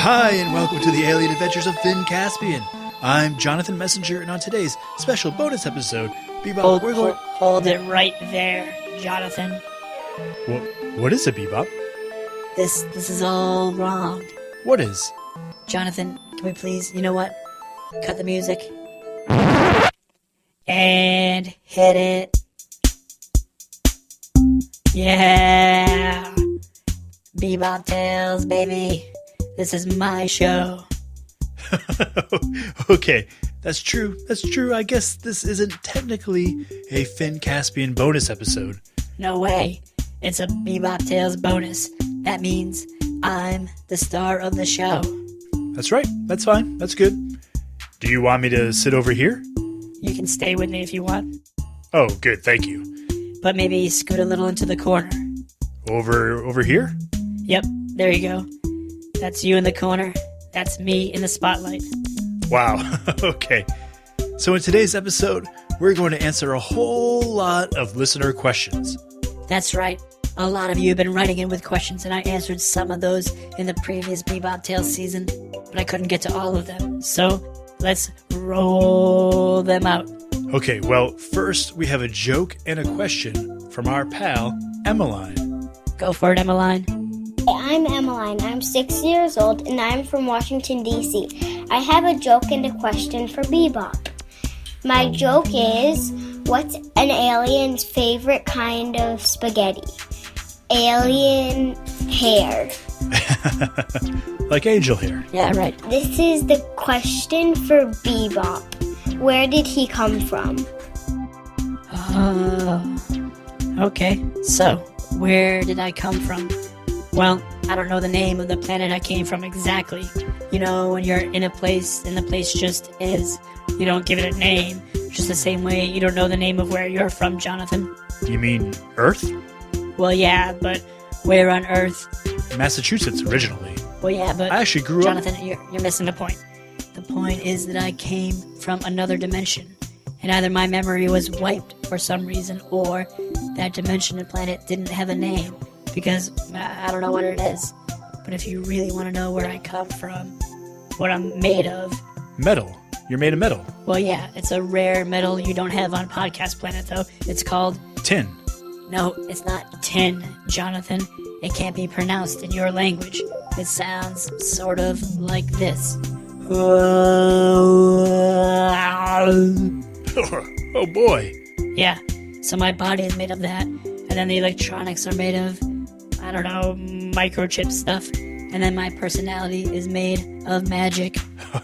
Hi, and welcome to the Alien Adventures of Caspian. I'm Jonathan Messenger, and on today's special bonus episode, BeeBop, Hold it right there, Jonathan. What is it, BeeBop? This is all wrong. What is? Jonathan, can we please, you know what? Cut the music. And hit it. Yeah! BeeBop Tales, baby. This is my show. Okay, that's true. I guess this isn't technically a Caspian bonus episode. No way. It's a BeeBop Tales bonus. That means I'm the star of the show. That's right. That's fine. That's good. Do you want me to sit over here? You can stay with me if you want. Oh, good. Thank you. But maybe scoot a little into the corner. Over here? Yep, there you go. That's you in the corner. That's me in the spotlight. Wow. Okay. So in today's episode, we're going to answer a whole lot of listener questions. That's right. A lot of you have been writing in with questions, and I answered some of those in the previous BeeBop Tales season, but I couldn't get to all of them. So let's roll them out. Okay, well, first we have a joke and a question from our pal, Emmeline. Go for it, Emmeline. I'm Emmeline. I'm 6 years old, and I'm from Washington, D.C. I have a joke and a question for BeeBop. My joke is, what's an alien's favorite kind of spaghetti? Alien hair. Like angel hair. Yeah, right. This is the question for BeeBop. Where did he come from? Okay. So, where did I come from? Well, I don't know the name of the planet I came from exactly. You know, when you're in a place and the place just is, you don't give it a name. Just the same way you don't know the name of where you're from, Jonathan. You mean Earth? Well, yeah, but where on Earth? Massachusetts originally. Well, yeah, but I actually grew Jonathan, you're missing the point. The point is that I came from another dimension, and either my memory was wiped for some reason, or that dimension and planet didn't have a name, because I don't know what it is. But if you really want to know where I come from, what I'm made of... Metal. You're made of metal. Well, yeah, it's a rare metal you don't have on Podcast Planet, though. It's called... Tin. No, it's not tin, Jonathan. It can't be pronounced in your language. It sounds sort of like this. Oh boy. Yeah, so my body is made of that, and then the electronics are made of, I don't know, microchip stuff, and then my personality is made of magic.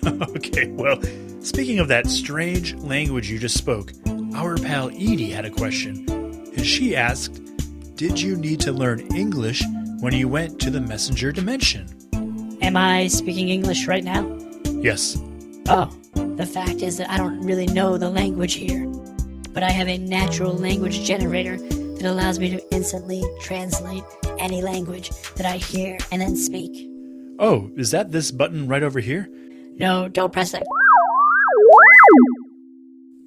Okay, well, speaking of that strange language you just spoke, our pal Edie had a question, and she asked, did you need to learn English when you went to the messenger dimension? Am I speaking English right now? Yes. Oh, the fact is that I don't really know the language here, but I have a natural language generator that allows me to instantly translate any language that I hear and then speak. Oh, is that this button right over here? No, don't press it.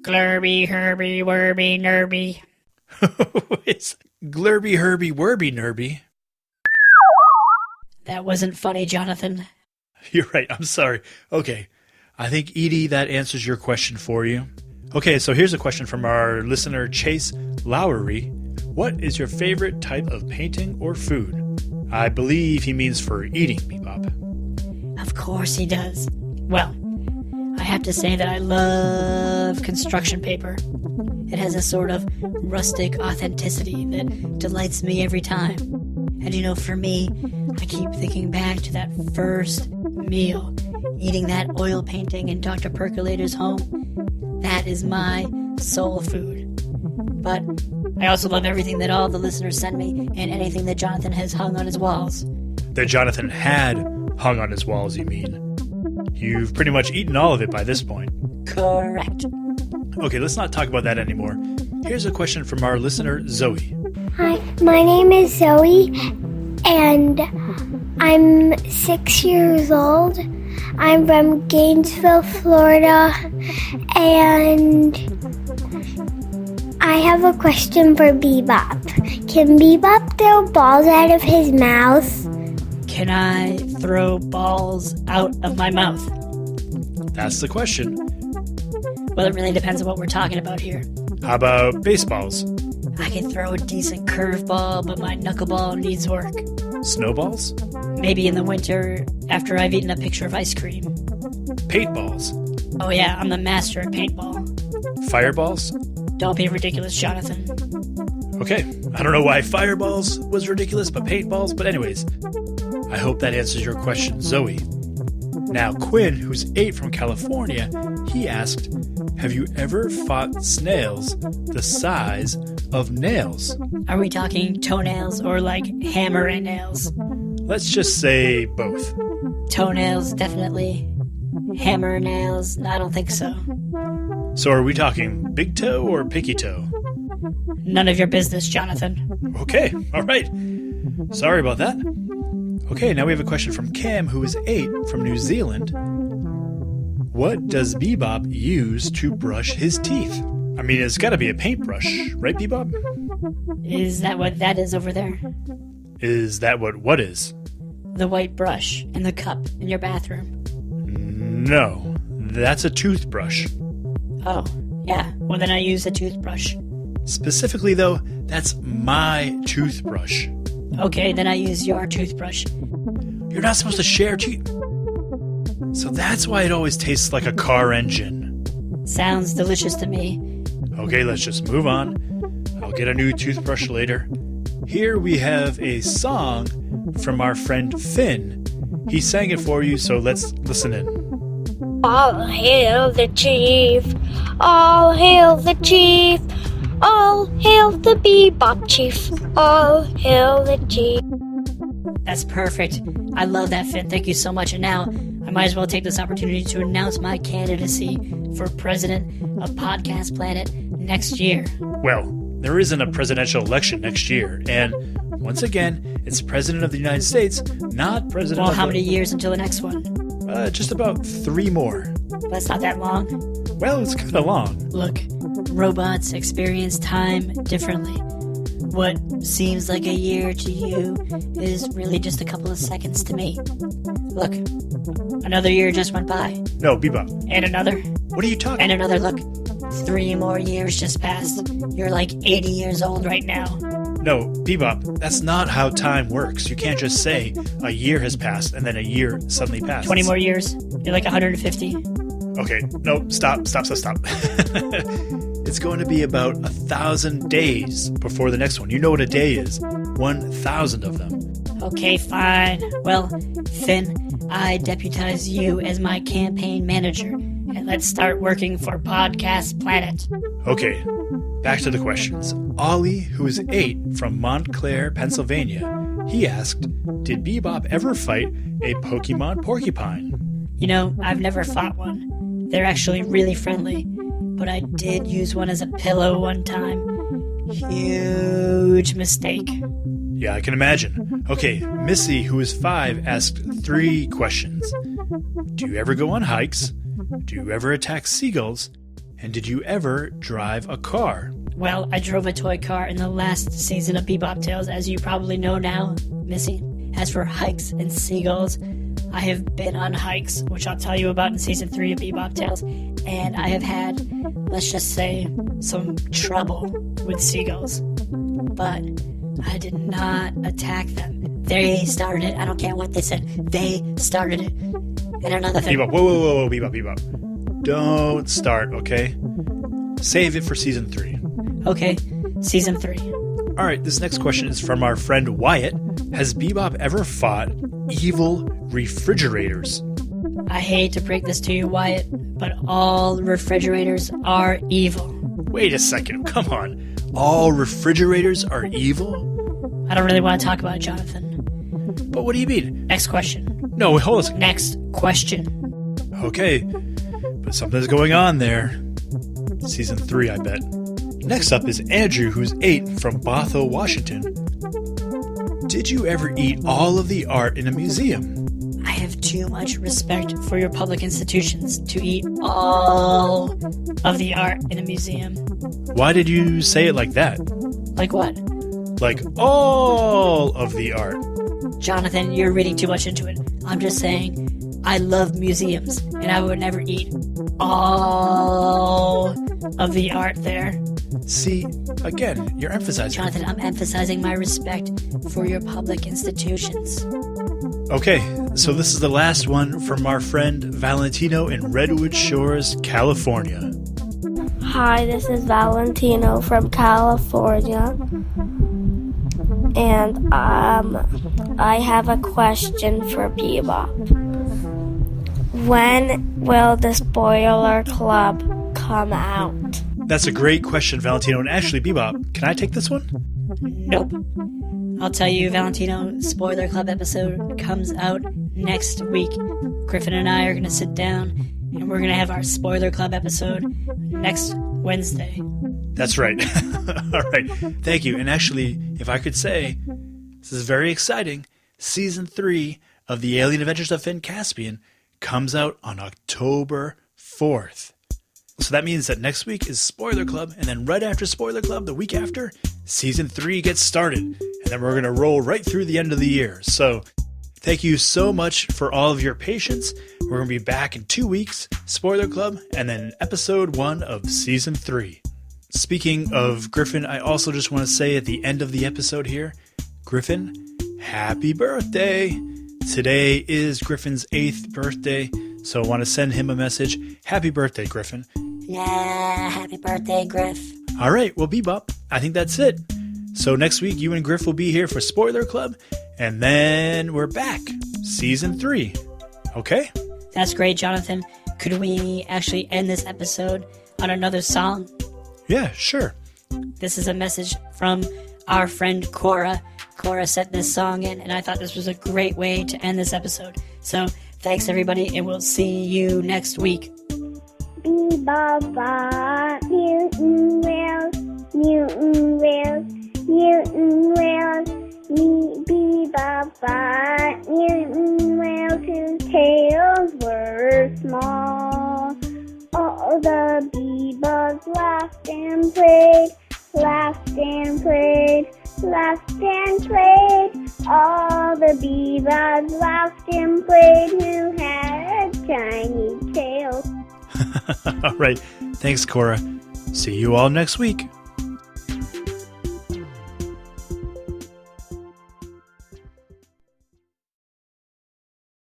Glurby, herby, werby, nerby. It's glurby, herby, werby, nerby. That wasn't funny, Jonathan. You're right, I'm sorry. Okay, I think, Edie, that answers your question for you. Okay, so here's a question from our listener, Chase Lowry. What is your favorite type of painting or food? I believe he means for eating, BeeBop. Of course he does. Well, I have to say that I love construction paper. It has a sort of rustic authenticity that delights me every time. And you know, for me, I keep thinking back to that first meal, eating that oil painting in Dr. Percolator's home. That is my soul food. But I also love everything that all the listeners send me, and anything that Jonathan has hung on his walls. That Jonathan had hung on his walls, you mean? You've pretty much eaten all of it by this point. Correct. Okay, let's not talk about that anymore. Here's a question from our listener, Zoe. Hi, my name is Zoe, and I'm 6 years old. I'm from Gainesville, Florida, and I have a question for BeeBop. Can BeeBop throw balls out of his mouth? Can I throw balls out of my mouth? That's the question. Well, it really depends on what we're talking about here. How about baseballs? I can throw a decent curveball, but my knuckleball needs work. Snowballs? Maybe in the winter after I've eaten a picture of ice cream. Paintballs? Oh yeah, I'm the master at paintball. Fireballs? Don't be ridiculous, Jonathan. Okay, I don't know why fireballs was ridiculous, but paintballs. But anyways, I hope that answers your question, Zoe. Now, Quinn, who's 8 from California, he asked, have you ever fought snails the size of nails? Are we talking toenails or like hammer and nails? Let's just say both. Toenails, definitely. Hammer nails, I don't think so. So are we talking big toe or pinky toe? None of your business, Jonathan. Okay, all right. Sorry about that. Okay, now we have a question from Cam, who is 8 from New Zealand. What does BeeBop use to brush his teeth? I mean, it's got to be a paintbrush, right, BeeBop? Is that what that is over there? Is that what is? The white brush in the cup in your bathroom. No, that's a toothbrush. Oh, yeah. Well, then I use a toothbrush. Specifically, though, that's my toothbrush. Okay, then I use your toothbrush. You're not supposed to share teeth. So that's why it always tastes like a car engine. Sounds delicious to me. Okay, let's just move on. I'll get a new toothbrush later. Here we have a song from our friend Finn. He sang it for you, so let's listen in. All hail the chief! All hail the chief! All hail the BeeBop chief! All hail the chief! That's perfect. I love that, Finn. Thank you so much. And now, I might as well take this opportunity to announce my candidacy for president of Podcast Planet next year. Well, there isn't a presidential election next year, and once again, it's President of the United States, not President Well, of how many years until the next one? Just about 3 more. That's not that long. Well, it's kind of long. Look, robots experience time differently. What seems like a year to you is really just a couple of seconds to me. Look, another year just went by. No, BeeBop. And another. What are you talking And another. Look, 3 more years just passed. You're like 80 years old right now. No, BeeBop, that's not how time works. You can't just say a year has passed and then a year suddenly passes. 20 more years. You're like 150. Okay, no, stop. It's going to be about 1,000 days before the next one. You know what a day is. 1,000 of them. Okay, fine. Well, Finn, I deputize you as my campaign manager, and let's start working for Podcast Planet. Okay, back to the questions. Ollie, who is 8 from Montclair, Pennsylvania, he asked, did BeeBop ever fight a Pokemon porcupine? You know, I've never fought one. They're actually really friendly, but I did use one as a pillow one time. Huge mistake. Yeah, I can imagine. Okay, Missy, who is 5, asked 3 questions. Do you ever go on hikes? Do you ever attack seagulls? And did you ever drive a car? Well, I drove a toy car in the last season of BeeBop Tales, as you probably know now, Missy. As for hikes and seagulls, I have been on hikes, which I'll tell you about in Season 3 of BeeBop Tales, and I have had, let's just say, some trouble with seagulls. But I did not attack them. They started it. I don't care what they said. They started it. And another thing... BeeBop, whoa, BeeBop. Don't start, okay? Save it for Season 3. Okay, Season 3. All right, this next question is from our friend Wyatt. Has BeeBop ever fought evil refrigerators? I hate to break this to you, Wyatt, but all refrigerators are evil. Wait a second, come on. All refrigerators are evil? I don't really want to talk about it, Jonathan. But what do you mean? Next question. No, wait, hold on a second. Next question. Okay, but something's going on there. Season 3, I bet. Next up is Andrew, who's 8 from Bothell, Washington. Did you ever eat all of the art in a museum? I have too much respect for your public institutions to eat all of the art in a museum. Why did you say it like that? Like what? Like all of the art. Jonathan, you're reading too much into it. I'm just saying, I love museums, and I would never eat all of the art there. See, again, you're emphasizing. Jonathan, I'm emphasizing my respect for your public institutions. Okay, so this is the last one from our friend Valentino in Redwood Shores, California. Hi, this is Valentino from California. And I have a question for BeeBop. When will the Spoiler Club come out? That's a great question, Valentino. And actually, BeeBop, can I take this one? Nope. I'll tell you, Valentino, Spoiler Club episode comes out next week. Griffin and I are going to sit down, and we're going to have our Spoiler Club episode next Wednesday. That's right. All right. Thank you. And actually, if I could say, this is very exciting. Season 3 of The Alien Adventures of Finn Caspian comes out on October 4th. So that means that next week is Spoiler Club, and then right after Spoiler Club, the week after, Season 3 gets started. And then we're going to roll right through the end of the year. So thank you so much for all of your patience. We're going to be back in 2 weeks, Spoiler Club, and then episode 1 of Season 3. Speaking of Griffin, I also just want to say at the end of the episode here, Griffin, happy birthday! Today is Griffin's 8th birthday, so I want to send him a message. Happy birthday, Griffin. Yeah, happy birthday, Griff. All right, well, BeeBop, I think that's it. So next week, you and Griff will be here for Spoiler Club, and then we're back, Season 3. Okay? That's great, Jonathan. Could we actually end this episode on another song? Yeah, sure. This is a message from our friend Cora. Cora sent this song in, and I thought this was a great way to end this episode. So, thanks everybody, and we'll see you next week. BeeBop, mutant whales, mutant whales, mutant whales. BeeBop, mutant whales whose tails were small. All the BeeBops laughed and played, laughed and played, laughed and played. All the BeeBops laughed and played who had tiny tails. All right. Thanks, Cora. See you all next week.